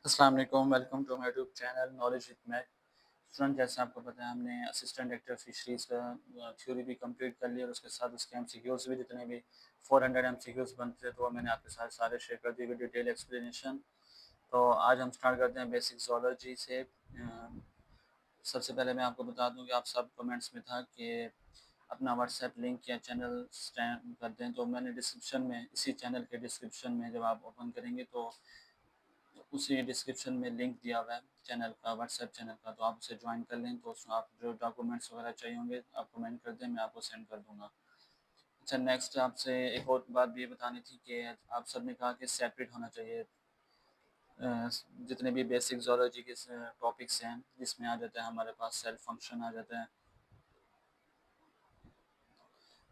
अस्सलाम वालेकुम, welcome to my YouTube channel knowledge with math. Student, जैसे आपको पता है हमने असिस्टेंट डायरेक्टर फिशरीज़ का थ्योरी भी कंप्लीट कर लिया और उसके साथ उसके एमसीक्यूज़ भी जितने भी 400 एमसीक्यूज़ बनते थे तो वो मैंने आपके साथ सारे शेयर कर दिए विद डिटेल एक्सप्लेनेशन। तो आज हम स्टार्ट करते हैं बेसिक ज़ूलॉजी से। सबसे पहले मैं आपको बता दूं कि आप सब कमेंट्स में था कि अपना व्हाट्सएप लिंक या चैनल स्टैंड कर दें, तो मैंने डिस्क्रिप्शन में, इसी चैनल के डिस्क्रिप्शन में जब आप ओपन करेंगे तो उसी डिस्क्रिप्शन में लिंक दिया हुआ है चैनल का, व्हाट्सएप चैनल का, तो आप उसे ज्वाइन कर लें। तो उसमें आप जो डॉक्यूमेंट्स वगैरह चाहिए होंगे आप कमेंट कर दें, मैं आपको सेंड कर दूँगा। अच्छा, नेक्स्ट आपसे एक और बात भी ये बतानी थी कि आप सब ने कहा कि सेपरेट होना चाहिए जितने भी बेसिक ज़ूलॉजी के टॉपिक्स हैं, जिसमें आ जाता है हमारे पास सेल फंक्शन आ जाता है,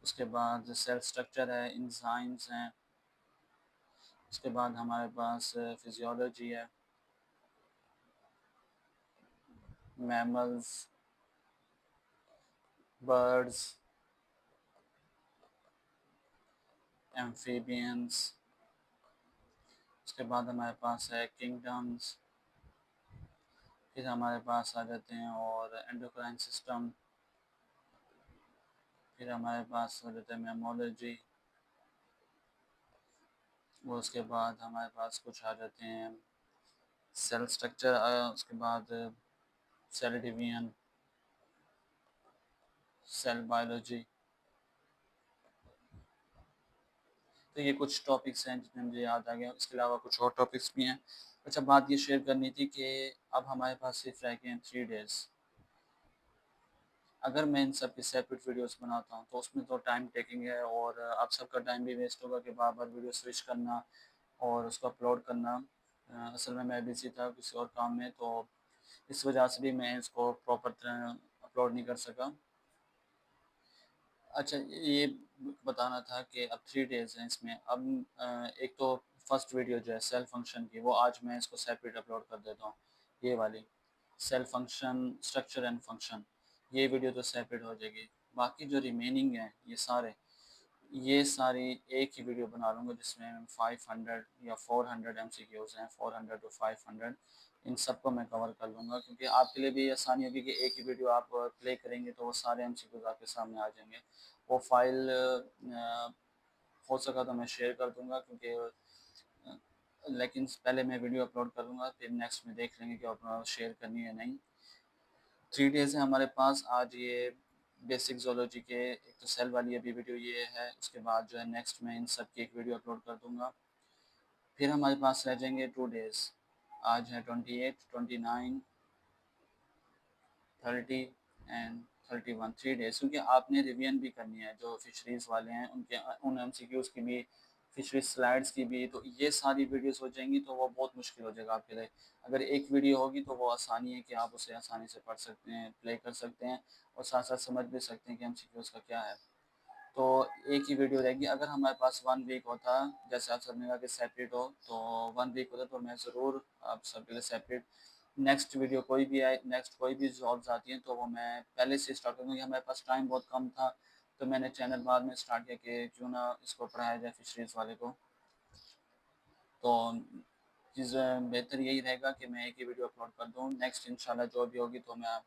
उसके बाद सेल स्ट्रक्चर है, एंजाइम्स हैं, उसके बाद हमारे पास फिजियोलॉजी है, मैमल्स, बर्ड्स, एम्फीबियंस, उसके बाद हमारे पास है किंगडम्स, फिर हमारे पास आ जाते हैं और एंडोक्राइन सिस्टम, फिर हमारे पास हो जाता है मेमोलॉजी, वो उसके बाद हमारे पास कुछ आ जाते हैं सेल स्ट्रक्चर, उसके बाद सेल डिवीजन, सेल बायोलॉजी। तो ये कुछ टॉपिक्स हैं जितने मुझे याद आ गया, इसके अलावा कुछ और टॉपिक्स भी हैं। अच्छा, बात ये शेयर करनी थी कि अब हमारे पास सिर्फ रह गए हैं 3 डेज़। अगर मैं इन सब की सेपरेट वीडियोस बनाता हूँ तो उसमें तो टाइम टेकिंग है और आप सबका टाइम भी वेस्ट होगा कि बार बार वीडियो स्विच करना और उसको अपलोड करना। असल में मैं बिज़ी था किसी और काम में, तो इस वजह से भी मैं इसको प्रॉपर तरह अपलोड नहीं कर सका। अच्छा, ये बताना था कि अब 3 डेज़ हैं इसमें। अब एक तो फर्स्ट वीडियो जो है सेल फंक्शन की, वो आज मैं इसको सेपरेट अपलोड कर देता हूँ, ये वाली cell function structure and function, ये वीडियो तो सेपरेट हो जाएगी। बाकी जो रिमेनिंग है ये सारी एक ही वीडियो बना लूँगा जिसमें 500 या 400 एमसीक्यूज़ हैं, 400 टू 500, इन सबको मैं कवर कर लूँगा, क्योंकि आपके लिए भी आसानी होगी कि एक ही वीडियो आप प्ले करेंगे तो वो सारे एमसीक्यूज़ आपके सामने आ जाएंगे। वो फाइल हो सका तो मैं शेयर कर दूँगा, क्योंकि लेकिन पहले मैं वीडियो अपलोड कर लूँगा, फिर नेक्स्ट में देख लेंगे कि अपना शेयर करनी है नहीं। 3 डेज़ है हमारे पास। आज ये बेसिक ज़ूलॉजी के एक तो सेल वाली अभी वीडियो ये है, उसके बाद जो है नेक्स्ट मैं इन सब की एक वीडियो अपलोड कर दूँगा। फिर हमारे पास रह जाएंगे 2 डेज़। आज है 28, 29, 30 एंड 31, 3 डेज़, क्योंकि आपने रिवीजन भी करनी है जो फिशरीज़ वाले हैं उनके, उन एमसीक्यूज़ की भी, फिशरीज स्लाइड्स की भी। तो ये सारी वीडियोस हो जाएंगी तो वो बहुत मुश्किल हो जाएगा आपके लिए। अगर एक वीडियो होगी तो वो आसानी है कि आप उसे आसानी से पढ़ सकते हैं, प्ले कर सकते हैं और साथ साथ समझ भी सकते हैं कि एमसीक्यूज़ का क्या है। तो एक ही वीडियो रहेगी। अगर हमारे पास 1 वीक होता, जैसे आप सबने कहा कि सेपरेट हो, तो 1 वीक होता तो मैं ज़रूर आप सबके लिए सेपरेट नेक्स्ट वीडियो कोई भी आए, नेक्स्ट कोई भी जॉब्स आती हैं तो वो मैं पहले से स्टार्ट करूँगा। हमारे पास टाइम बहुत कम था तो मैंने चैनल बाद में स्टार्ट किया कि क्यों ना इसको पढ़ाया जाए फिशरीज़ वाले को। तो चीज़ बेहतर यही रहेगा कि मैं एक ही वीडियो अपलोड कर दूँ। नेक्स्ट इंशाल्लाह जो भी होगी तो मैं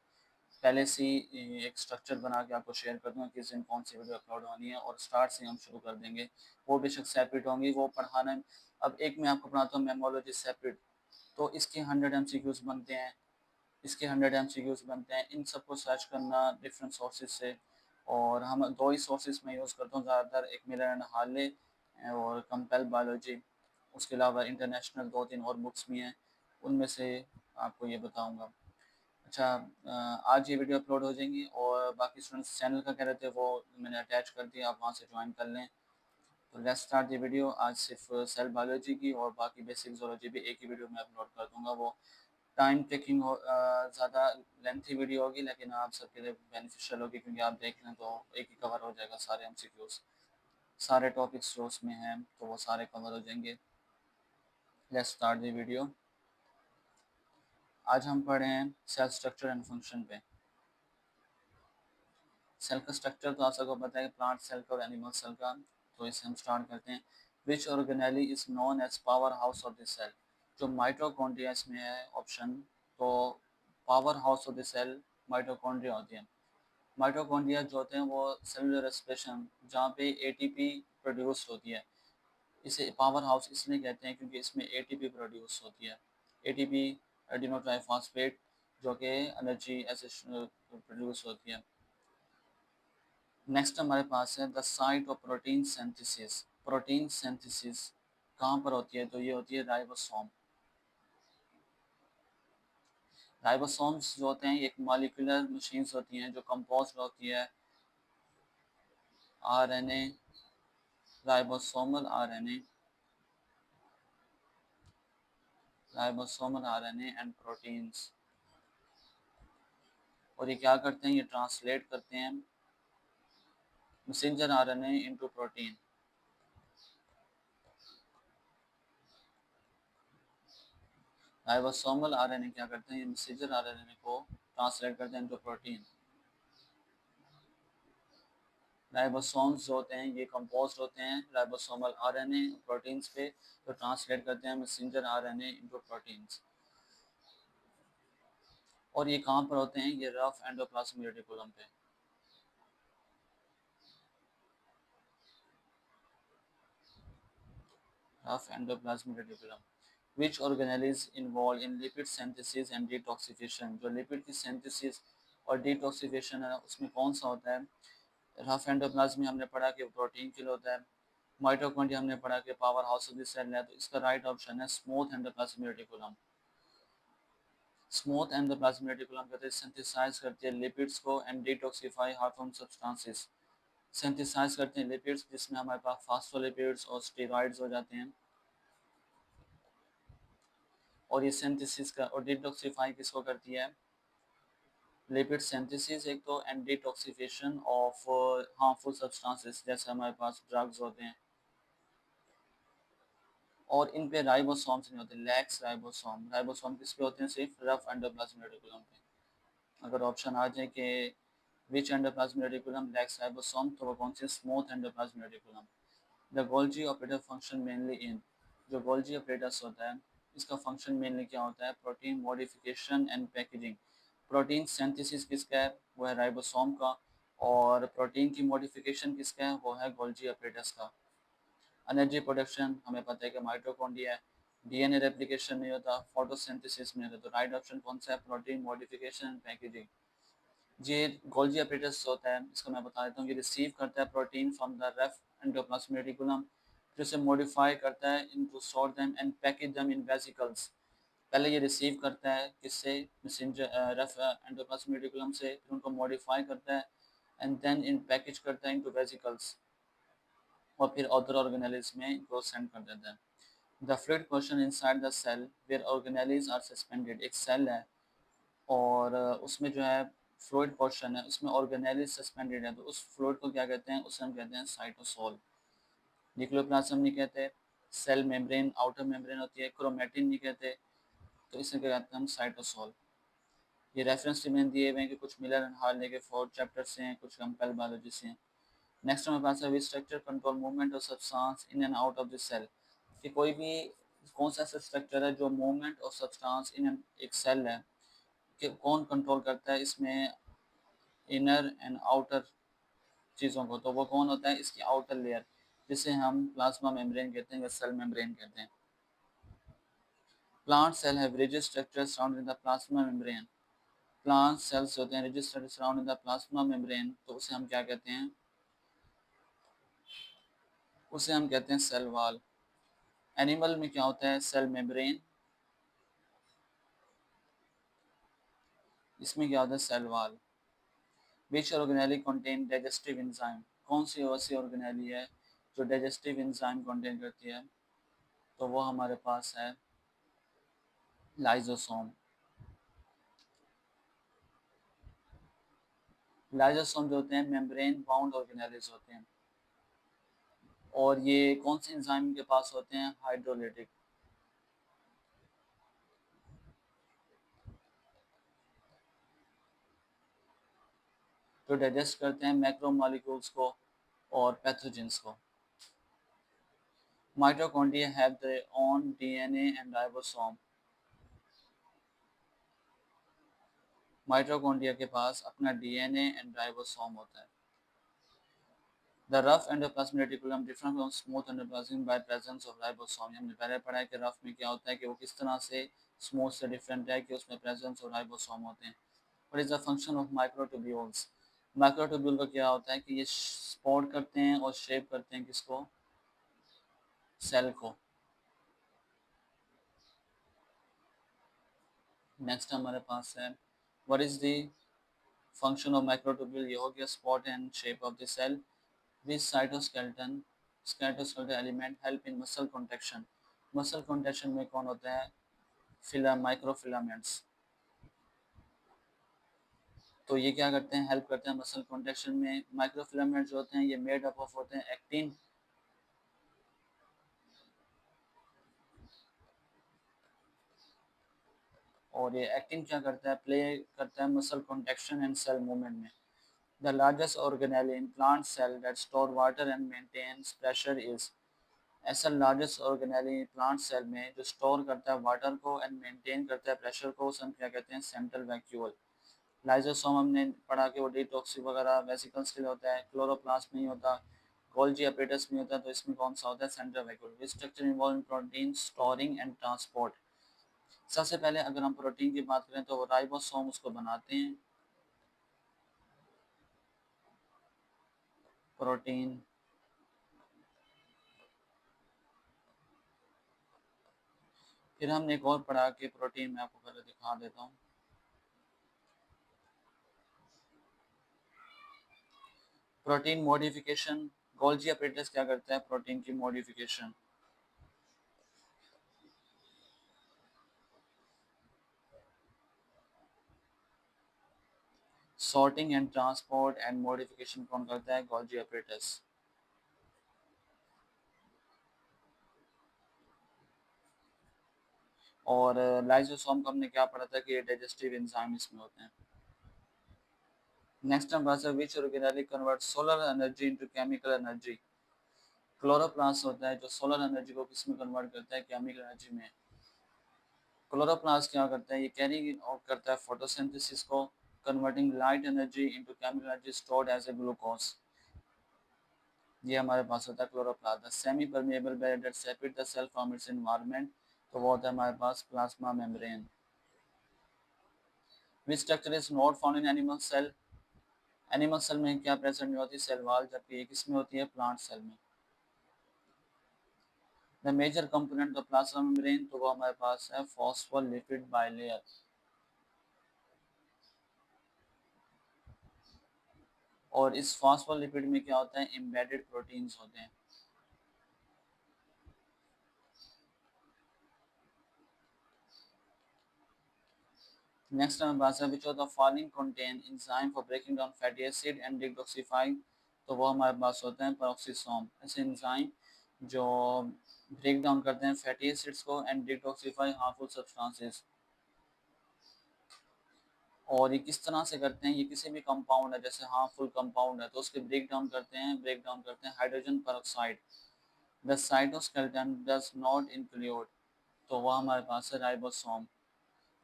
पहले से ही एक स्ट्रक्चर बना के आपको शेयर कर दूँगा किस दिन कौन सी वीडियो अपलोड होनी है, और स्टार्ट से हम शुरू कर देंगे। वो बेशक सेपरेट होंगी, वो पढ़ाना। अब एक मैं आपको पढ़ाता हूँ मेमोलॉजी सेपरेट, तो इसके 100 एमसीक्यूज़ बनते हैं, इसके 100 एमसीक्यूज़ बनते हैं। इन सबको सर्च करना डिफरेंट सोर्सेज़ से, और हम 2 ही सोर्सेज़ मैं यूज़ करता हूँ ज़्यादातर, एक मिलर एंड हार्ले और कंपेल बायोलॉजी। उसके अलावा इंटरनेशनल 2-3 और बुक्स भी हैं, उनमें से आपको ये बताऊँगा। अच्छा, आज ये वीडियो अपलोड हो जाएंगी और बाकी स्टूडेंट्स चैनल का कह रहे थे वो मैंने अटैच कर दिया, आप वहाँ से ज्वाइन कर लें। तो लेट्स स्टार्ट ये वीडियो। आज सिर्फ सेल बायोलॉजी की और बाकी बेसिक ज़ूलॉजी भी एक ही वीडियो में अपलोड कर दूँगा। वो टाइम टेकिंग हो, ज़्यादा लेंथी वीडियो होगी लेकिन आप सबके लिए बेनिफिशियल होगी, क्योंकि आप देख लें तो एक ही कवर हो जाएगा सारे एमसीक्यूज़, सारे टॉपिक्स जो उसमें हैं तो वो सारे कवर हो जाएंगे। Let's start the video. आज हम पढ़ रहे हैं सेल स्ट्रक्चर एंड फंक्शन पे। सेल का स्ट्रक्चर तो आप सबको पता है, प्लांट सेल का और एनिमल सेल का। तो इसे हम स्टार्ट करते हैं। Which organelle is known as power house of the cell. जो माइटोकॉन्ड्रिया इसमें है ऑप्शन, तो power house of the cell mitochondria होती है। माइटोकॉन्ड्रिया जो होते हैं वो सेलुलर रेस्पिरेशन जहाँ पे एटीपी प्रोड्यूस होती है, इसे पावर हाउस इसलिए कहते हैं क्योंकि इसमें एटीपी प्रोड्यूस होती है। एटीपी एडिनो ट्राइफॉस्फेट जो कि एनर्जी ऐसे प्रोड्यूस होती है। नेक्स्ट हमारे पास है the site of protein synthesis. Protein synthesis कहाँ पर होती है, तो ये होती है राइबोसोम। राइबोसोम्स जो होते हैं एक मॉलिक्यूलर मशीन्स होती हैं जो कंपोज होती है RNA, ribosomal RNA, ribosomal RNA and proteins. और ये क्या करते हैं, ये ट्रांसलेट करते हैं messenger RNA into protein. Ribosomal RNA क्या करते हैं, ये मैसेंजर आरएनए को ट्रांसलेट करते हैं इनटू प्रोटीन। राइबोसोम्स जो होते हैं ये कंपोज होते हैं राइबोसोमल आरएनए प्रोटीन्स पे, तो ट्रांसलेट करते हैं मैसेंजर आरएनए इनटू प्रोटीन्स। और ये कहाँ पर होते हैं, ये रफ एंडोप्लाज्मिक रेटिकुलम पे। Rough endoplasmic reticulum. Which organelle is involved in lipid synthesis and detoxification? जो लिपिड की सिंथेसिस और डिटॉक्सिफिकेशन है उसमें कौन सा होता है। रफ एंडोप्लाज्म में हमने पढ़ा कि प्रोटीन के लिए होता है। माइटोकॉन्ड्रिया हमने पढ़ा कि power house of the cell है, तो इसका राइट ऑप्शन है smooth endoplasmic reticulum. Smooth endoplasmic reticulum कहते हैं सिंथेसाइज करती है लिपिड्स को and detoxify harmful substances. Synthesize करते हैं लिपिड्स जिसमें हमारे पास फास्फोलिपिड्स और स्टेरॉइड्स हो जाते हैं। और ये सिंथेसिस का और डिटॉक्सिफाई किसको करती है, लिपिड सिंथेसिस एक तो and detoxification of harmful substances जैसे हमारे पास ड्रग्स होते हैं। और इन पे राइबोसोम्स नहीं होते, लैक्स राइबोसोम। राइबोसोम किस पे होते हैं, सिर्फ रफ एंडोप्लाज्मिक रेटिकुलम पे। अगर ऑप्शन आ जाए कि which endoplasmic reticulum lacks ribosome, तो वो कौन सी, smooth endoplasmic reticulum. The Golgi apparatus function mainly in, जो गोल्जी ऑपरेटस होता है इसका फंक्शन मेनली क्या होता है, protein modification and packaging. Protein synthesis किसका है, वो है राइबोसोम का। और प्रोटीन की मॉडिफिकेशन किसका है, वो है गोल्जी ऑपरेटस का। एनर्जी प्रोडक्शन हमें पता है कि माइटोकॉन्ड्रिया है। डीएनए रेप्लिकेशन नहीं होता, फोटोसिंथेसिस में होता, तो राइट ऑप्शन कौन सा है, प्रोटीन मॉडिफिकेशन एंड पैकेजिंग। ये गोल्जी अपरेटस होता है, इसको मैं बता देता हूँ, ये रिसीव करता है protein from the ref endoplasmic reticulum, फिर उसे मॉडिफाई करता है into store them and package them in vesicles. पहले ये रिसीव करता है किससे, मैसेंजर रेफ एंडोप्लाज्मिक रेटिकुलम से, फिर उनको मॉडिफाई करता है एंड देन इन पैकेज करता है इनटू वेसिकल्स, और फिर अदर ऑर्गेनेल्स में इनको सेंड कर देता है। The fluid portion inside the cell where organelles are suspended. एक सेल है और उसमें जो है फ्लूइड पोर्शन है उसमें ऑर्गेनेलिस सस्पेंडेड है, तो उस फ्लूइड को क्या कहते हैं, उसे हम कहते हैं साइटोसोल। न्यूक्लियोप्लाज्म नहीं कहते, सेल मेम्ब्रेन आउटर मेम्ब्रेन होती है, क्रोमेटिन नहीं कहते, तो इसे क्या कहते हैं हम, साइटोसोल। ये रेफरेंस में दिए हुए हैं कि कुछ मिलर एंड हार्ले के 4 चैप्टर से हैं, कुछ कंपेल बायोलॉजी से हैं। नेक्स्ट हमारे पास है structure control movement of substance in and out of the cell. कि कोई भी कौन सा ऐसा स्ट्रक्चर है जो मूवमेंट ऑफ सब्सटेंस इन एक सेल है कि कौन कंट्रोल करता है इसमें इनर एंड आउटर चीज़ों को, तो वो कौन होता है, इसकी आउटर लेयर, जिसे हम प्लाज्मा मेम्ब्रेन कहते हैं या सेल मेम्ब्रेन कहते हैं। Plant cell have rigid structure surrounding the plasma membrane. Plant cells होते हैं rigid structure surrounding the plasma membrane, तो उसे हम क्या कहते हैं, उसे हम कहते हैं सेल वॉल। एनिमल में क्या होता है, सेल मेम्ब्रेन, इसमें क्या होता है, सेल वॉल। विच ऑर्गेनेली कंटेन डाइजेस्टिव एंजाइम, कौन सी ऐसी ऑर्गेनेली है जो डाइजेस्टिव एंजाइम कंटेन करती है, तो वो हमारे पास है लाइजोसोम। लाइजोसोम जो होते हैं मेम्ब्रेन बाउंड ऑर्गेनेल्स होते हैं, और ये कौन से एंजाइम के पास होते हैं, हाइड्रोलिटिक। जो डाइजेस्ट करते हैं मैक्रो मॉलिक्यूल्स को और पैथोजेंस को। Mitochondria have their own DNA and ribosome. Mitochondria के पास अपना डीएनए एंड राइबोसोम होता है. The rough endoplasmic reticulum different from smooth endoplasm by presence of ribosome. हमने पहले पढ़ा है कि रफ में क्या होता है कि वो किस तरह से स्मूथ से डिफरेंट है कि उसमें प्रेजेंस और राइबोसोम होते हैं. What is the function of microtubules? Microtubule का क्या होता है कि ये सपोर्ट करते हैं और शेप करते हैं किसको? सेल को. नेक्स्ट हमारे पास है what is the function of microtubule. ये हो गया support and shape of the cell. This cytoskeleton element help in muscle contraction. Muscle contraction में कौन होता है? माइक्रोफिलामेंट्स. तो ये क्या करते हैं? हेल्प करते हैं मसल कॉन्ट्रैक्शन में. माइक्रोफिलामेंट जो होते हैं ये मेड अप ऑफ होते हैं एक्टिन और ये एक्टिन क्या करता है? प्ले करता है muscle contraction and cell movement में. The largest organelle in plant cell that store water and maintains pressure is. ऐसा लार्जेस्ट ऑर्गेनेली प्लांट सेल में जो स्टोर करता है वाटर को एंड मेंटेन करता है प्रेशर को, उसे हम क्या कहते हैं? Central vacuole. लाइजोसोम हमने पढ़ा कि वो डिटॉक्सी वगैरह वेसिकल्स के लिए होता है. क्लोरोप्लास्ट में ही होता. गोल्जी अपरेटस में होता है. तो इसमें कौन सा होता है? Central vacuole. Which structure involve in protein storing and transport. सबसे पहले अगर हम प्रोटीन की बात करें तो राइबोसोम उसको बनाते हैं. प्रोटीन. फिर हमने एक और पढ़ा कि प्रोटीन में आपको पहले दिखा देता हूँ. Protein modification. गोल्जी अपरेटस क्या करता है? प्रोटीन की modification. Sorting and transport and modification कौन करता है? Golgi apparatus. और लाइसोसोम को हमने क्या पढ़ा था कि डाइजेस्टिव एंजाइम इसमें होते हैं. नेक्स्ट हम बात करें which organelle convert solar energy into chemical energy. Chloroplast होता है जो सोलर एनर्जी को किस में कन्वर्ट करता है? केमिकल एनर्जी में. क्लोरोप्लास्ट क्या करता है? ये कैरी आउट करता है फोटोसिंथेसिस को, converting light energy into chemical energy stored as a glucose. ये हमारे पास होता है chloroplast. The semi permeable barrier that separate the cell from its environment. तो वो होता है हमारे पास plasma membrane. Which structure is not found in animal cell. Animal cell में क्या प्रेजेंट नहीं होती? Cell wall. जबकि ये किसमें होती है? प्लांट सेल में. The major component of plasma membrane. तो वो हमारे पास है फॉस्फोलिपिड बाइलेयर. और इस फॉस्फोलिपिड में क्या होता है? एम्बेडेड प्रोटीन्स होते हैं. नेक्स्ट हमारे पास है which of the following contain enzyme for breaking down fatty acid and detoxify. तो वो हमारे पास होते हैं पेरोक्सिसोम. ऐसे एंजाइम जो ब्रेक डाउन करते हैं फैटी एसिड्स को एंड डिटॉक्सिफाई हार्मफुल सब्सटेंसेस. और ये किस तरह से करते हैं? ये किसी भी कंपाउंड है जैसे हार्मफुल कंपाउंड है तो उसके ब्रेक डाउन करते हैं hydrogen peroxide. The cytoskeleton does not include. तो वह हमारे पास है राइबोसोम.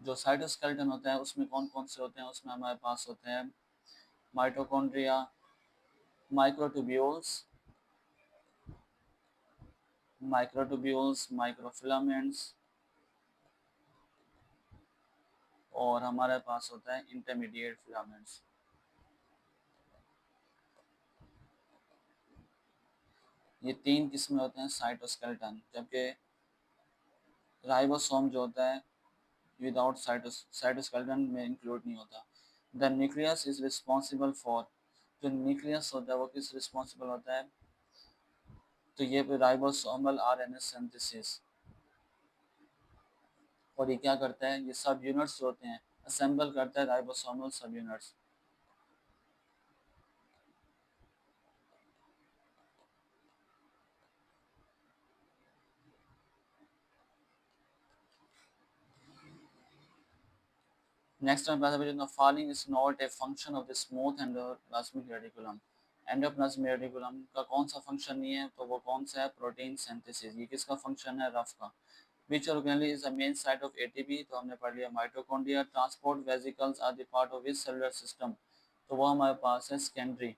जो साइटोस्केलेटन होता है उसमें कौन कौन से होते हैं? उसमें हमारे पास होते हैं माइटोकॉन्ड्रिया, माइक्रोट्यूब्यूल्स, माइक्रोफिलामेंट्स और हमारे पास होता है इंटरमीडिएट फिलामेंट्स. ये तीन किस्में होते हैं साइटोस्केलेटन. जबकि राइबोसोम जो होता है विदाउट साइटोस्केलेटन में इंक्लूड नहीं होता. The nucleus is responsible for. जो न्यूक्लियस होता है वो किस रिस्पॉन्सिबल होता है? तो ये राइबोसोमल आरएनए सिंथेसिस. और ये क्या करता है? ये सब यूनिट्स होते हैं असेंबल करता है राइबोसोमल सब यूनिट्स. नेक्स्ट में बात है falling is not a function of the smooth endoplasmic reticulum. Endoplasmic reticulum का कौन सा फंक्शन नहीं है, तो वो कौन सा है, प्रोटीन सिंथेसिस। ये किसका फंक्शन है, रफ का। Which organelle is the main site of ATP, तो हमने पढ़ लिया mitochondria. Transport vesicles are the part of इस सेलुलर सिस्टम, तो वो हमारे पास है सेकेंडरी।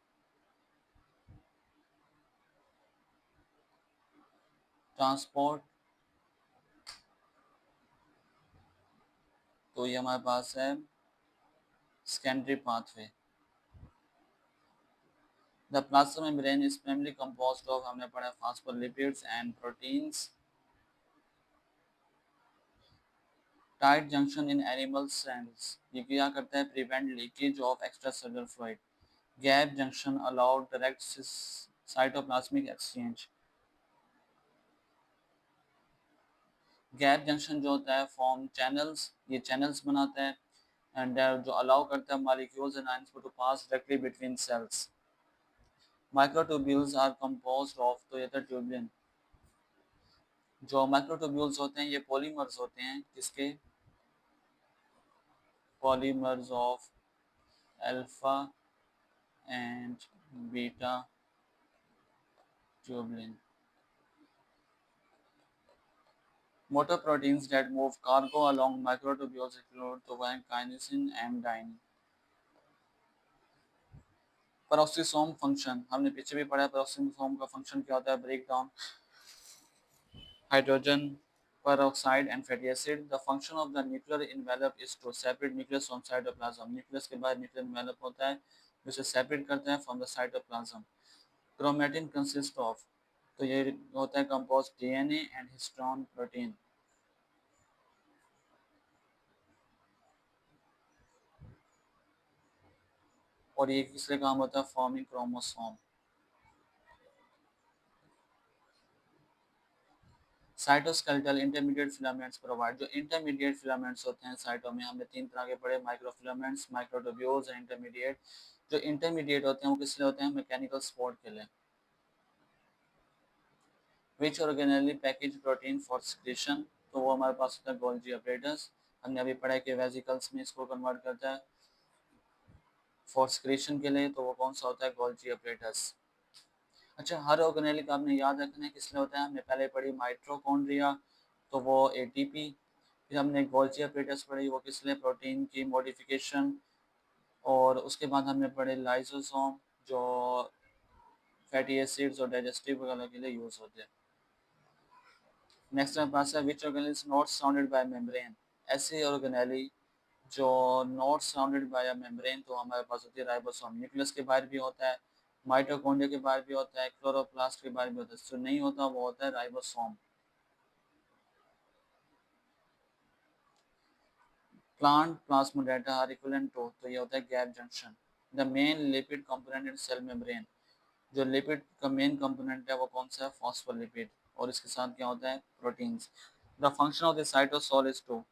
ट्रांसपोर्ट, तो ये हमारे पास है secondary pathway. The plasma membrane is primary composed of, हमने पढ़ा phospholipids and proteins. Tight junction in animal cells, ये क्या करता है, prevent leakage of extra cellular fluid. Gap junction allow direct cytoplasmic exchange. Gap junction जो होता है form channels, ये चैनल्स बनाता है एंड जो अलाउ करता है molecules and ions to pass directly between cells. Microtubules are composed of, तो ये था ट्यूबलिन। जो माइक्रोट्यूब्यूल्स होते हैं ये पॉलीमर्स होते हैं, किसके, polymers of alpha and beta tubulin. Motor proteins that move cargo along microtubules include तो वह kinesin and dyne। Peroxisome function हमने पीछे भी पढ़ा है, पेरोक्सिसोम का फंक्शन क्या होता है, break down hydrogen peroxide and fatty acid। The function of the nuclear envelope is to separate nucleus from cytoplasm। nucleus के बाद nuclear envelope होता है जिसे separate करते हैं from the cytoplasm। chromatin consists of, तो ये होता है composed DNA and histone protein। और ये किसलिए काम होता है, forming chromosome. Cytoskeletal intermediate filaments provide, जो इंटरमीडिएट फिलामेंट्स होते हैं साइटो में, हमने तीन तरह के पढ़े, माइक्रोफिलामेंट्स, माइक्रोट्यूब्यूल्स एंड इंटरमीडिएट। जो इंटरमीडिएट होते हैं वो किस लिए होते हैं, मैकेनिकल सपोर्ट के लिए। Which organelle package protein for secretion, तो वो हमारे पास होता है गोल्जी अपरेटस। हमने अभी पढ़ा है कि वेसिकल्स में इसको कन्वर्ट करता है फॉर सिक्रेशन के लिए, तो वो कौन सा होता है, गोल्जी अपरेटस। अच्छा, हर ऑर्गेनेल का आपने याद रखना है किस लिए होता है, हमने पहले पढ़ी माइटोकॉन्ड्रिया, तो वो एटीपी। फिर हमने गोल्जी अपरेटस पढ़ी, वो किस लिए, प्रोटीन की मॉडिफिकेशन। और उसके बाद हमने पढ़े लाइसोसोम, जो फैटी एसिड्स और डाइजेस्टिव वगैरह के लिए यूज होते हैं। नेक्स्ट हमारे पास है विच organelle is not surrounded by membrane, ऐसे ऑर्गेनेली जो नॉट सराउंडेड बाय मेम्ब्रेन, तो हमारे पास होती है राइबोसोम। न्यूक्लियस के बाहर भी होता है, माइटोकॉन्ड्रिया के बाहर भी होता है, क्लोरोप्लास्ट के बाहर भी होता है, जो नहीं होता वो होता है ribosome. Plant plasmodesmata are equivalent to, तो ये होता है gap junction. The main lipid component in cell membrane, जो लिपिड का मेन कंपोनेंट है वो कौन सा है, फॉस्फोलिपिड। और इसके साथ क्या होता है, proteins. The function of the cytosol is to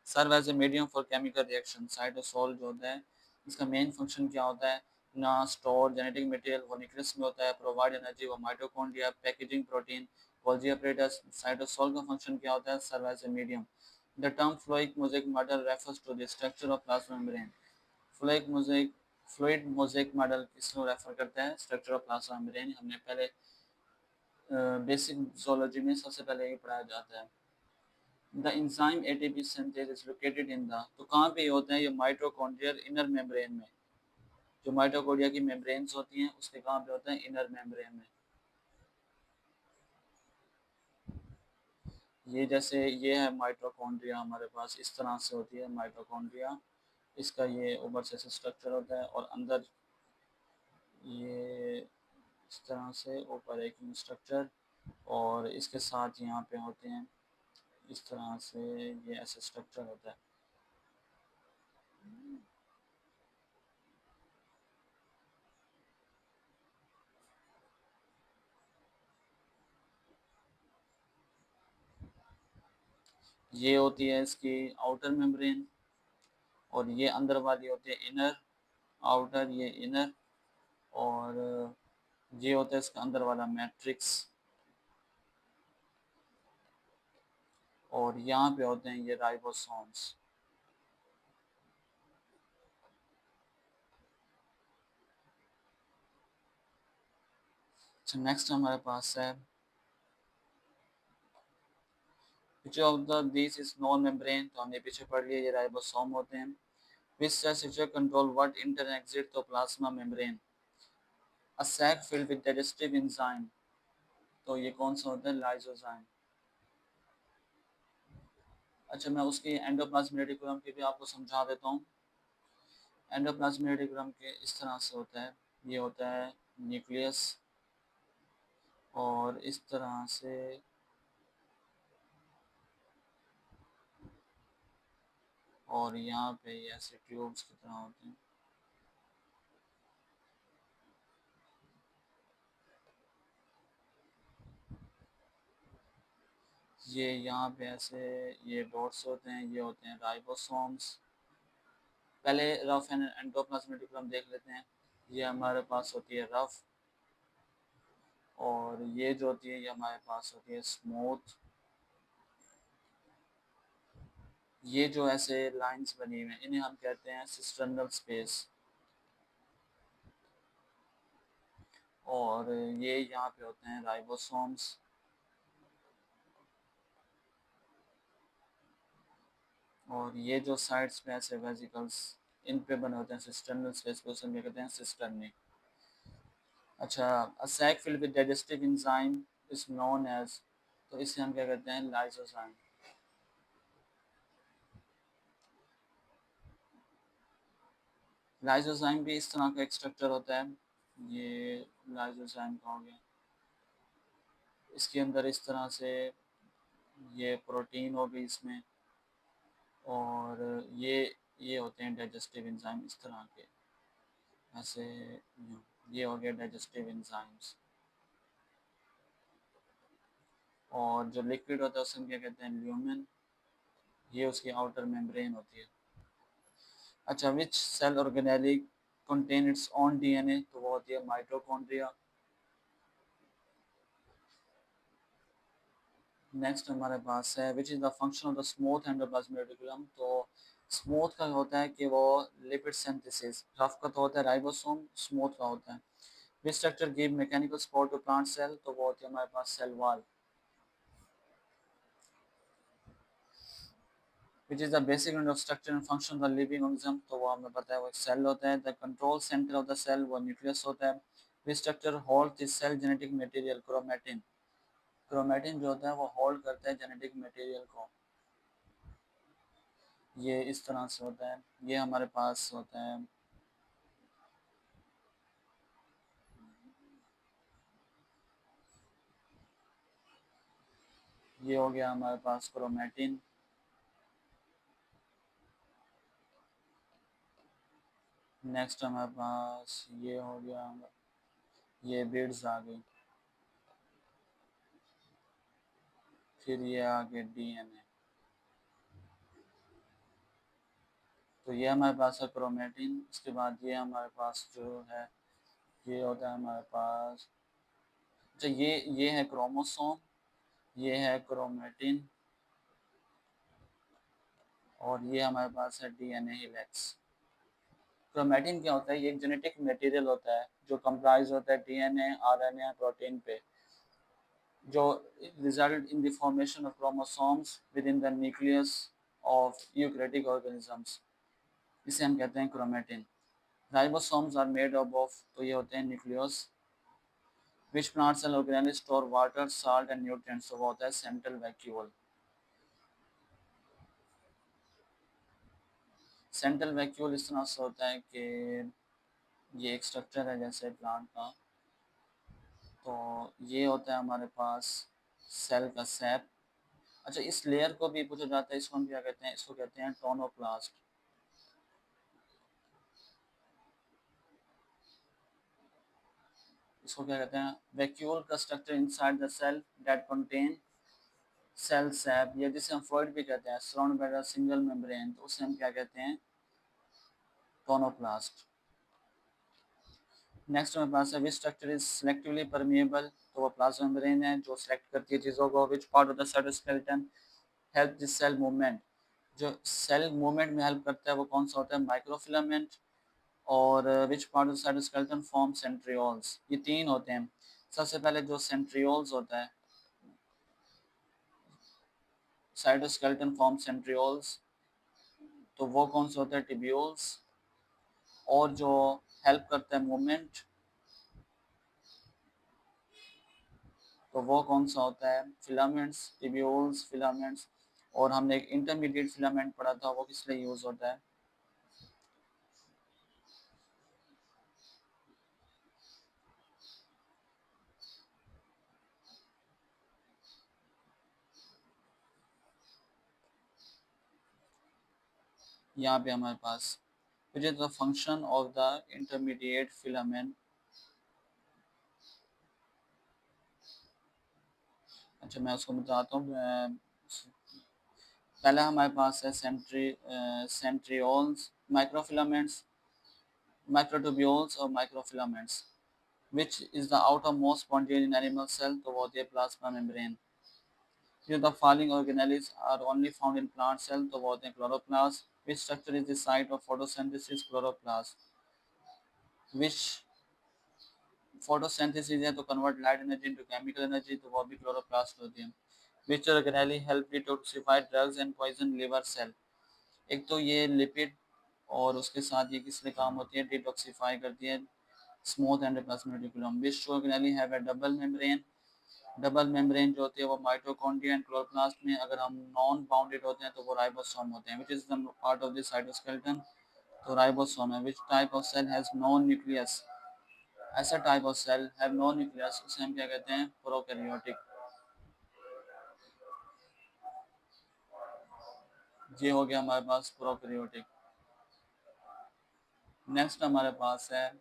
serve as a medium for chemical reaction. Cytosol जो होता है इसका मेन फंक्शन क्या होता है, ना स्टोर जेनेटिक मटेरियल, वो न्यूक्लियस में होता है, प्रोवाइड एनर्जी, वो mitochondria, packaging protein, Golgi apparatus. Cytosol का फंक्शन क्या होता है, serve as a medium. The term fluid mosaic model refers to the structure of plasma membrane. Fluid mosaic, fluid mosaic model किसको refer करता है, structure of plasma membrane. हमने पहले basic zoology में सबसे पहले ये पढ़ाया जाता है। The enzyme ATP synthase is located in the, तो कहाँ पे होता है ये, माइटोकॉन्ड्रियल इनर मेम्ब्रेन में। जो माइटोकॉन्ड्रिया की मेम्ब्रेन्स होती हैं उसके कहाँ पे होता है, इनर मेम्ब्रेन में। ये जैसे ये है माइटोकॉन्ड्रिया, हमारे पास इस तरह से होती है माइटोकॉन्ड्रिया। इसका ये ऊपर से स्ट्रक्चर होता है और अंदर ये इस तरह से ऊपर एक स्ट्रक्चर, और इसके साथ यहाँ पे होते हैं इस तरह से, ये ऐसे स्ट्रक्चर होता है। ये होती है इसकी आउटर मेम्ब्रेन, और ये अंदर वाली होती है इनर, आउटर ये इनर, और ये होता है इसका अंदर वाला मैट्रिक्स, और यहाँ पे होते हैं ये राइबोसोम्स। नेक्स्ट हमारे पास है which of the this is non membrane, तो हमने पीछे पढ़ लिया, ये राइबोसोम होते हैं। Which cell structure control what enter and exit, तो plasma membrane. A sac filled with digestive enzyme, तो ये कौन सा होता है, लाइसोजाइम। अच्छा, मैं उसकी एंडोप्लाज्मिक रेटिकुलम की भी आपको समझा देता हूँ। एंडोप्लाज्मिक रेटिकुलम के इस तरह से होता है, ये होता है न्यूक्लियस, और इस तरह से और यहाँ पे ये ऐसे ट्यूब्स की तरह होते हैं। ये यहाँ पे ऐसे ये डॉट्स होते हैं, ये होते हैं राइबोसोम्स। पहले रफ एंड एंडोप्लाज्मिक रेटिकुलम देख लेते हैं। ये हमारे पास होती है रफ, और ये जो होती है ये हमारे पास होती है स्मूथ। ये जो ऐसे लाइंस बनी हुई हैं इन्हें हम कहते हैं सिस्टर्नल स्पेस, और ये यहाँ पे होते हैं राइबोसोम्स। और ये जो साइड्स पे ऐसे वेसिकल्स इन पे बने होते हैं सिस्टर्नल स्पेस को क्या कहते हैं, सिस्टर्नी। अच्छा, a sac filled with digestive enzyme is known as, तो इसे हम क्या कहते हैं, लाइसोजाइम। लाइसोजाइम भी इस तरह का एक स्ट्रक्चर होता है, ये लाइसोजाइम का हो गया। इसके अंदर इस तरह से ये प्रोटीन हो गई इसमें, और ये होते हैं डाइजेस्टिव एंजाइम इस तरह के, ऐसे ये हो गया डाइजेस्टिव एंजाइम्स। और जो लिक्विड होता है उसे हम क्या कहते हैं, ल्यूमेन। ये उसकी आउटर मेम्ब्रेन होती है। अच्छा, which cell organelle contain its own DNA, तो वो होती है माइटोकॉन्ड्रिया। नेक्स्ट हमारे पास है which is the function of the smooth endoplasmic reticulum, तो स्मूथ का होता है कि वो लिपिड सिंथेसिस, रफ का तो होता है राइबोसोम, स्मूथ का होता है which structure give mechanical support to plant cell, तो वो होती है हमारे पास cell wall. Which is the basic unit of structure and function of the living organism, तो वो हमें पता है वो एक सेल होता है। The control center of the cell वो न्यूक्लियस होता है। Which structure hold this cell genetic material, chromatin. Chromatin जो होता है वो होल्ड करता है जेनेटिक मटेरियल को। ये इस तरह से होता है, ये हमारे पास होता है। ये हो गया हमारे पास क्रोमैटिन। नेक्स्ट हमारे पास ये हो गया, ये बीड्स आ गई। फिर ये आ गया डीएनए। तो ये हमारे पास है क्रोमैटिन। उसके बाद ये हमारे पास जो है ये होता है हमारे पास, अच्छा ये है क्रोमोसोम, ये है क्रोमैटिन, और ये हमारे पास है डीएनए हेलिक्स। क्रोमैटिन क्या होता है, ये एक जेनेटिक मटेरियल होता है जो कंप्राइज होता है डीएनए, आरएनए, प्रोटीन पे, जो result in the formation of chromosomes within the nucleus of eukaryotic organisms, इसे हम कहते हैं chromatin. Ribosomes are made up of, तो ये होते हैं nucleus. Which plant cell organelle store water, salt and nutrients, तो वो होता है सेंट्रल वैक्यूल। सेंट्रल वैक्यूल इस तरह से होता है कि ये एक स्ट्रक्चर है जैसे प्लांट का, तो ये होता है हमारे पास सेल का सैप। अच्छा, इस लेयर को भी पूछा जाता है, इसको हम क्या कहते हैं, इसको कहते हैं टोनोप्लास्ट। इसको क्या कहते हैं, वैक्यूल का structure inside the cell that contain cell sap, या जिसे हम फ्लूइड भी कहते हैं, surround by the single membrane, तो उसे हम क्या कहते हैं, टोनोप्लास्ट। नेक्स्ट हमारे पास है which structure is selectively permeable, तो वो प्लाज्मा मेम्ब्रेन है जो सिलेक्ट करती है चीज़ों को। Which part of the cytoskeleton help this cell movement, जो सेल मूवमेंट में हेल्प करता है वो कौन सा होता है, माइक्रोफिलामेंट। और which part of cytoskeleton form centrioles, ये तीन होते हैं। सबसे पहले जो सेंट्रियोल्स होता है, साइटोस्केलेटन फॉर्म सेंट्रियोल्स, तो वो कौन से होते हैं? टिब्यूल्स। और जो हेल्प करता है मूवमेंट, तो वो कौन सा होता है? Filaments, tubules, filaments. और हमने एक इंटरमीडिएट फिलामेंट पढ़ा था, वो किस लिए यूज होता है? यहाँ पे हमारे पास which is the function of the intermediate filament। अच्छा मैं उसको बताता हूँ। पहला हमारे पास है सेंट्रियोल्स, माइक्रोफिलामेंट्स, माइक्रोट्यूब्यूल्स और microfilaments. which is the outermost spontaneous in animal cell, तो वो होती है प्लाज्मा मेम्ब्रेन। जो the following organelles are only found in plant cell, तो वो होते हैं chloroplast. which structure is the site of photosynthesis? Chloroplast. which photosynthesis है तो convert light energy into chemical energy, तो वो भी क्लोरोप्लास्ट होती है। Which organelle help detoxify drugs and poison liver cell. एक तो ये लिपिड, और उसके साथ ये किस लिए काम होती है? डिटॉक्सिफाई करती है smooth endoplasmic reticulum. Which organelle have a double membrane. Double membrane जो होती है वो माइटोकॉन्ड्रिया एंड क्लोरोप्लास्ट में, अगर हम नॉन बाउंडेड होते हैं तो वो राइबोसोम होते हैं। Which is the part of the cytoskeleton, तो राइबोसोम है। Which type of cell has no nucleus. ऐसा type of cell have no nucleus, उसे हम क्या कहते हैं? प्रोकैरियोटिक। ये हो गया हमारे पास प्रोकैरियोटिक। नेक्स्ट हमारे पास है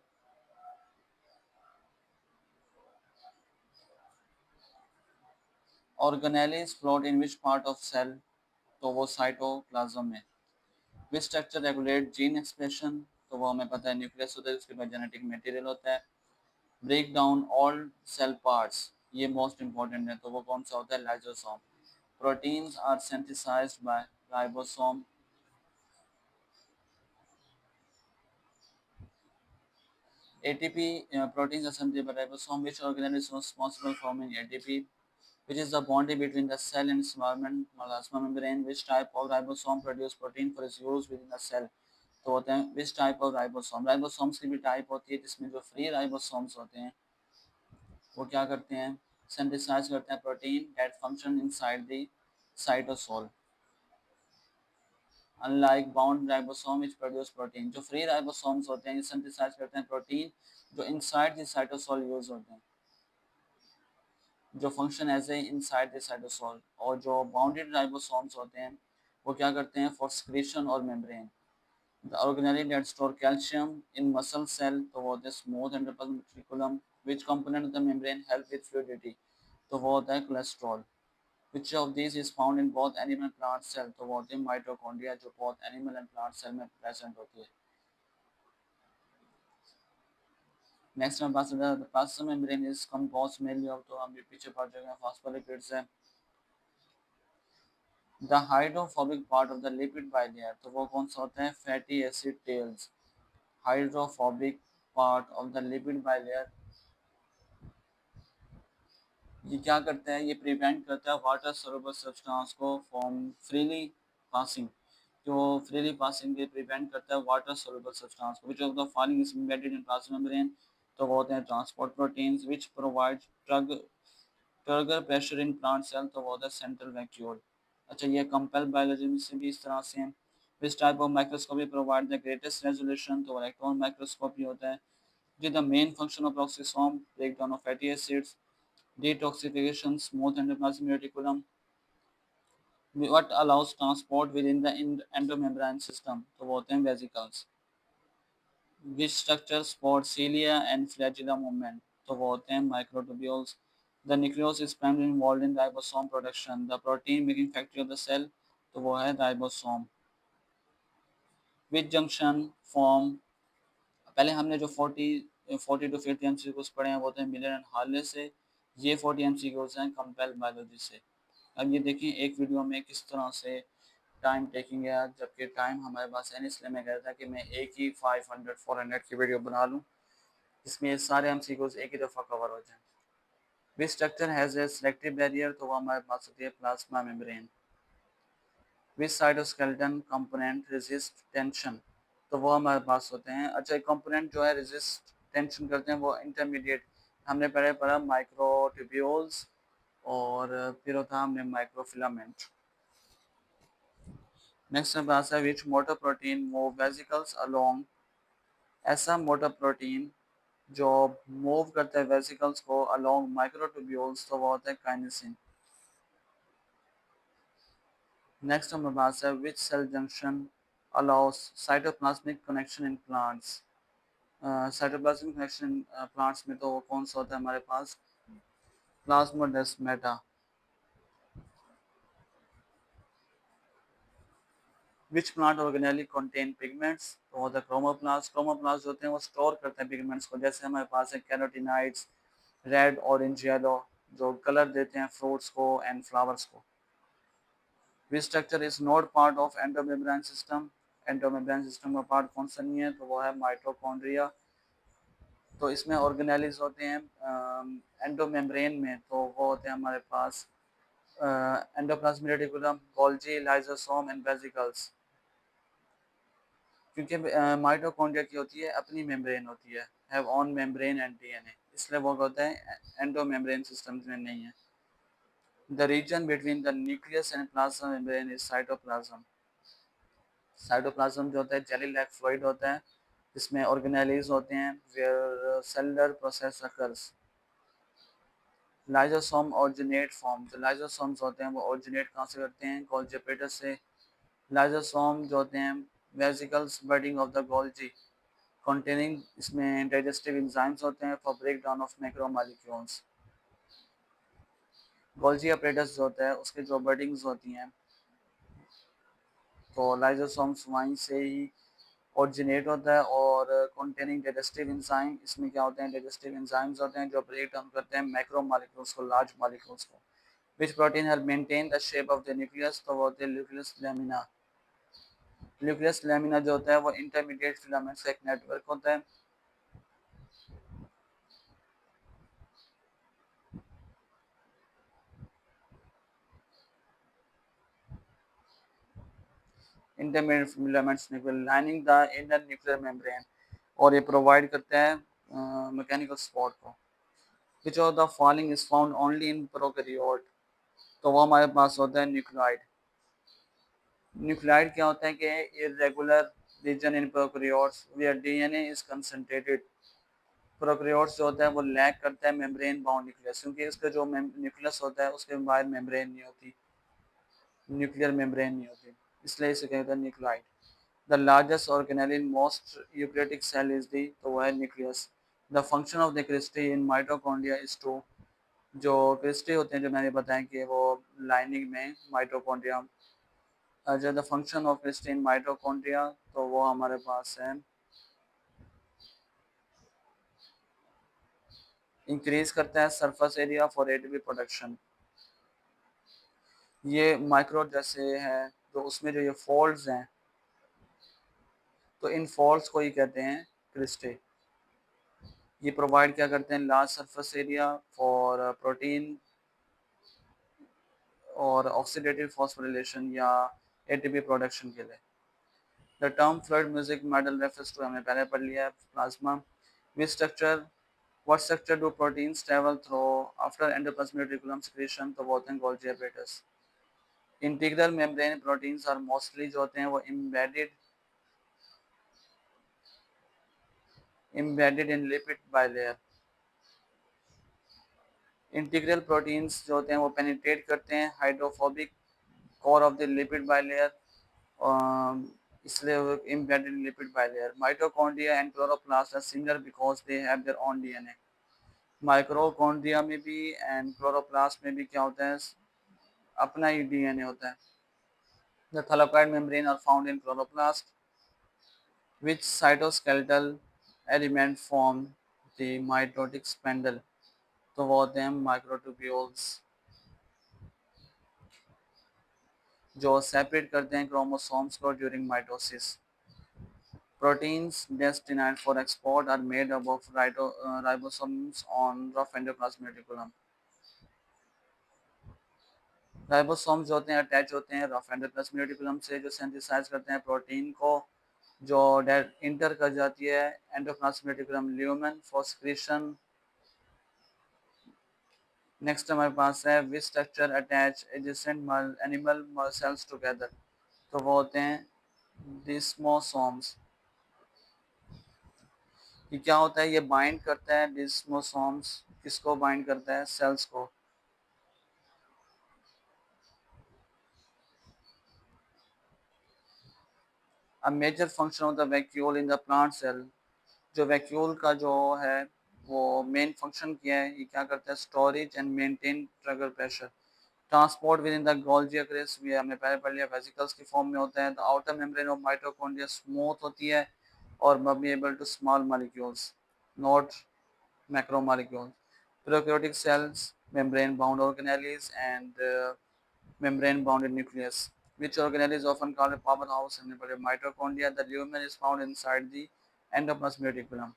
organelles float in which part of cell, तो वो साइटोप्लाज्म में। Which structure regulate gene expression, तो वो हमें पता है न्यूक्लियस होता है, उसके बाद जेनेटिक मटेरियल होता है। Break down all cell parts, ये मोस्ट इंपॉर्टेंट है, तो वो कौन सा होता है? Lysosome. Proteins are synthesized by ribosome. ATP proteins assembled by ribosome, which organelle is responsible for forming ATP, which is the boundary between the cell and its environment, plasma membrane, which type of ribosome produce protein for its use within the cell, तो होते हैं which type of ribosome। Ribosomes की भी type होती है, जिसमें जो free ribosomes होते हैं वो क्या करते हैं? सिंथेसाइज करते हैं protein that function inside the cytosol, unlike bound ribosome which produce protein. जो फ्री राइबोसोम्स होते हैं ये सिंथेसाइज करते हैं प्रोटीन जो इनसाइड द साइटोसोल यूज होते हैं, जो function as a inside the cytosol. और जो बाउंडेड राइबोसोम्स होते हैं वो क्या करते हैं? फॉर सिक्रीशन और membrane. The organelle that store calcium in muscle cell, तो वो होते हैं smooth endoplasmic reticulum. Which component of the membrane help with fluidity, तो वो होता है cholesterol. Which of these is found in both animal and plant cell, तो वो होती है माइटोकॉन्ड्रिया, जो both animal and plant cell में प्रेजेंट होती है। नेक्स्ट हमारे पास plasma membrane is composed mainly of, तो हम ये पीछे पढ़ चुके हैं, फॉस्फोलिपिड्स है। The hydrophobic part of the lipid bilayer, तो वो कौन सा होता है? Fatty acid tails. Hydrophobic part of the lipid bilayer, ये क्या करता है? ये प्रिवेंट करता है वाटर सोल्यूबल सब्सटेंस को फ्रॉम फ्रीली पासिंग, जो फ्रीली पासिंग के प्रिवेंट करता है वाटर सोल्यूबल सब्सटेंस को। Which of the following is embedded in plasma membrane, तो वो होते हैं transport proteins. Which provide turgor pressure in plant cell, तो वो होता है सेंट्रल वैक्यूल। अच्छा ये कंपेल बायोलॉजी में से भी इस तरह से हैं। Which type of microscopy provide the greatest resolution, तो इलेक्ट्रॉन माइक्रोस्कोपी होता है। जो the main function of oxysome, break down of fatty acids, detoxification, smooth endoplasmic reticulum, what allows transport within the endomembrane system, तो वो होते हैं vesicles। which structure support cilia and flagella movement, तो वो होते हैं microtubules। the nucleus is primarily involved in ribosome production, the protein making factory of the cell, तो वो है ribosome। which junction form, पहले हमने जो 40 टू 50 एमसीक्यूज पढ़े हैं वो होते हैं मिलर एंड हार्ले से। ये 40 एमसीक्यूज हैं कंपेल बायोलॉजी से। अब ये देखिए एक वीडियो में किस तरह से टाइम टेकिंग है, जबकि टाइम हमारे पास है नहीं, इसलिए मैं कहता था कि मैं एक ही 500 400 की वीडियो बना लूँ जिसमें ये सारे एमसीक्यूज एक ही दफ़ा कवर हो जाएं। Which structure has a selective barrier, तो वो हमारे पास होती है प्लाज्मा मेम्ब्रेन। विच साइटोस्केलेटन कंपोनेंट रेजिस्ट टेंशन, तो वो हमारे पास होते हैं। अच्छा, एक कंपोनेंट जो है रेजिस्ट टेंशन करते हैं वो इंटरमीडिएट, हमने पहले पढ़ा माइक्रोट्यूब्यूल्स और फिर होता हमने माइक्रोफिलामेंट। नेक्स्ट हमारे पास है which motor protein move vesicles along, ऐसा मोटर प्रोटीन जो मूव करते हैं वेसिकल्स को अलोंग माइक्रोट्यूब्यूल्स, तो वो होता है काइनेसिन। नेक्स्ट हमारे पास है which cell junction allows cytoplasmic connection in plants, cytoplasmic connection plants में तो वो कौन सा होता है हमारे पास, plasmodesmata. Which plant organelle contain pigments, तो होता है क्रोमोप्लास्ट। क्रोमोप्लास्ट होते हैं वो स्टोर करते हैं पिगमेंट्स को, जैसे हमारे पास है कैरोटीनाइड्स, रेड ऑरेंज येलो, जो कलर देते हैं फ्रूट्स को एंड फ्लावर्स को। विच structure is not part of endomembrane system, endomembrane system का पार्ट कौन सा नहीं है, तो वो है माइटोकॉन्ड्रिया। तो इसमें ऑर्गेनेलिज होते हैं एंडोमेम्ब्रेन में, तो वो होते हैं हमारे पास endoplasmic reticulum, Golgi, lysosome and vesicles. क्योंकि माइटोकॉन्ड्रिया की होती है अपनी मेम्ब्रेन होती है, have own membrane and DNA, इसलिए वो होता है एंडोमेम्ब्रेन सिस्टम में नहीं है। The region between the nucleus and plasma membrane is cytoplasm. Cytoplasm जो होता है जेली लाइक फ्लूइड होता है, जिसमें ऑर्गेनेलिज होते हैं where cellular process occurs. Lysosome originate from, जो लाइसोसोम्स होते हैं वो ओरिजिनेट कहाँ से करते हैं, गोल्जी एपेटस से। लाइसोसोम जो होते हैं vesicles budding off the Golgi containing, इसमें डाइजेस्टिव एंजाइम्स होते हैं for break down of macromolecules. Golgi apparatus जो होता है उसके जो बडिंग्स होती हैं, तो लाइसोसोम्स वहीं से ही ओरिजिनेट होता है। और containing डाइजेस्टिव एंजाइम, इसमें क्या होते हैं, डाइजेस्टिव एंजाइम्स होते हैं जो ब्रेक डाउन करते हैं मैक्रोमोलेक्यूल्स को, लार्ज मॉलिक्यूल्स को। विच protein help maintain the shape of the nucleus, तो वो होते हैं न्यूक्लियस लैमिना। न्यूक्लियस लैमिना जो होता है वो इंटरमीडिएट फिलामेंट्स का एक नेटवर्क होता है। Intermediate filaments lining the inner nuclear membrane, और ये प्रोवाइड करते हैं मैकेनिकल सपोर्ट को। विच of the following is found only in prokaryote, तो वो हमारे पास होता है न्यूक्लियोइड। न्यूक्लियोइड क्या होता है कि irregular region in prokaryotes where DNA is concentrated. Prokaryotes जो होता है वो लैक करता है मेम्ब्रेन बाउंड न्यूक्लियस, क्योंकि इसका जो न्यूक्लियस होता है उसके बाहर मेम्ब्रेन नहीं होती, न्यूक्लियर मेम्ब्रेन नहीं होती, इसलिए इसे कहते हैं nucleoid. The largest organelle in most eukaryotic cell is the, तो वह है nucleus. The function of the cristae in mitochondria is to, जो क्रिस्टी होते हैं जो मैंने बताया कि वो लाइनिंग में माइटोकॉन्ड्रिया। जो the function of cristae in mitochondria, तो वो हमारे पास है इंक्रीज करता है surface area for ATP production. ये माइक्रो जैसे है, तो उसमें जो ये फोल्ड्स हैं, तो इन फोल्ड्स को ही कहते हैं क्रिस्टे। ये प्रोवाइड क्या करते हैं, large surface area for protein और ऑक्सीडेटिव फॉस्फोरिलेशन या एटीपी प्रोडक्शन के लिए। The term fluid mosaic model refers to, हमने पहले पढ़ लिया है, plasma. Which structure, what structure do proteins travel through after endoplasmic reticulum secretion, तो वो होते हैं Golgi apparatus. Integral membrane proteins are mostly जो होते हैं वो embedded in lipid bilayer. Integral proteins जो होते हैं वो पेनिट्रेट करते हैं hydrophobic core of the lipid bilayer, इसलिए वो embedded in lipid bilayer. Mitochondria and chloroplast are similar because they have their own DNA. माइक्रोकॉन्ड्रिया में भी एंड क्लोरोप्लास्ट में भी क्या होता है, अपना ही डीएनए होता है। The thylakoid membrane are found in chloroplast. Which cytoskeletal element form the mitotic spindle, तो वो होते हैं माइक्रोट्यूब्यूल्स, जो सेपरेट करते हैं क्रोमोसोम्स को during mitosis. Proteins destined for export are made up of ribosomes on rough endoplasmic reticulum. Ribosomes जो होते हैं अटैच होते हैं रफ एंडोप्लाज्मिक रेटिकुलम से, जो सिंथेसाइज करते हैं प्रोटीन को, जो डेट इंटर कर जाती है endoplasmic reticulum lumen for secretion. Next हमारे पास है which structure attach adjacent animal cells together, तो वो होते हैं डिस्मोसोम्स। ये क्या होता है, ये बाइंड करता है डिस्मोसोम्स, किसको बाइंड करता है, सेल्स को। A major function of the vacuole in the plant cell, जो वैक्यूल का जो है वो मेन फंक्शन क्या है, ये क्या करता है, storage and maintain turgor pressure, transport with in the Golgi acres, ये हमने पहले पढ़ लिया, वेसिकल्स की फॉर्म में होता है। The outer membrane of mitochondria smooth होती है और permeable to small molecules, not macromolecules. Prokaryotic cells membrane bound organelles and membrane bounded nucleus, which organelle is often called a powerhouse in the mitochondria. The lumen is found inside the endoplasmic reticulum.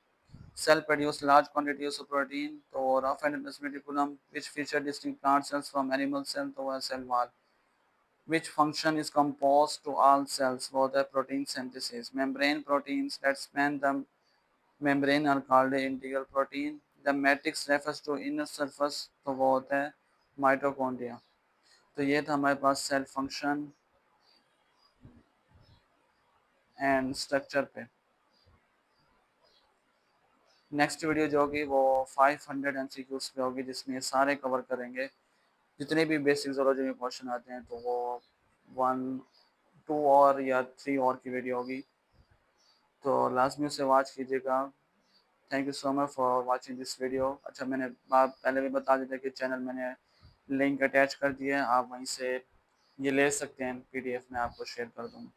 Cell produce large quantities of protein to rough endoplasmic reticulum, which feature distinct plant cells from animal cells to a cell wall, which function is composed to all cells for the protein synthesis. Membrane proteins that span the membrane are called integral protein. The matrix refers to inner surface, तो वो होता है mitochondria. तो ये था हमारे पास cell function and structure पे। नेक्स्ट वीडियो जो होगी वो 500 एमसीक्यूज पे होगी, जिसमें ये सारे कवर करेंगे, जितने भी बेसिक जोलॉजी में क्वेश्चन आते हैं, तो वो 1 2 और या 3 और की वीडियो होगी, तो लाजमी उसे वॉच कीजिएगा। Thank you so much for watching this video. अच्छा, मैंने बात पहले भी बता दी थी कि चैनल मैंने लिंक अटैच कर दिया है, आप वहीं से ये ले सकते हैं, पीडीएफ में आपको शेयर कर दूँगा।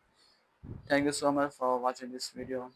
Thank you so much for watching this video.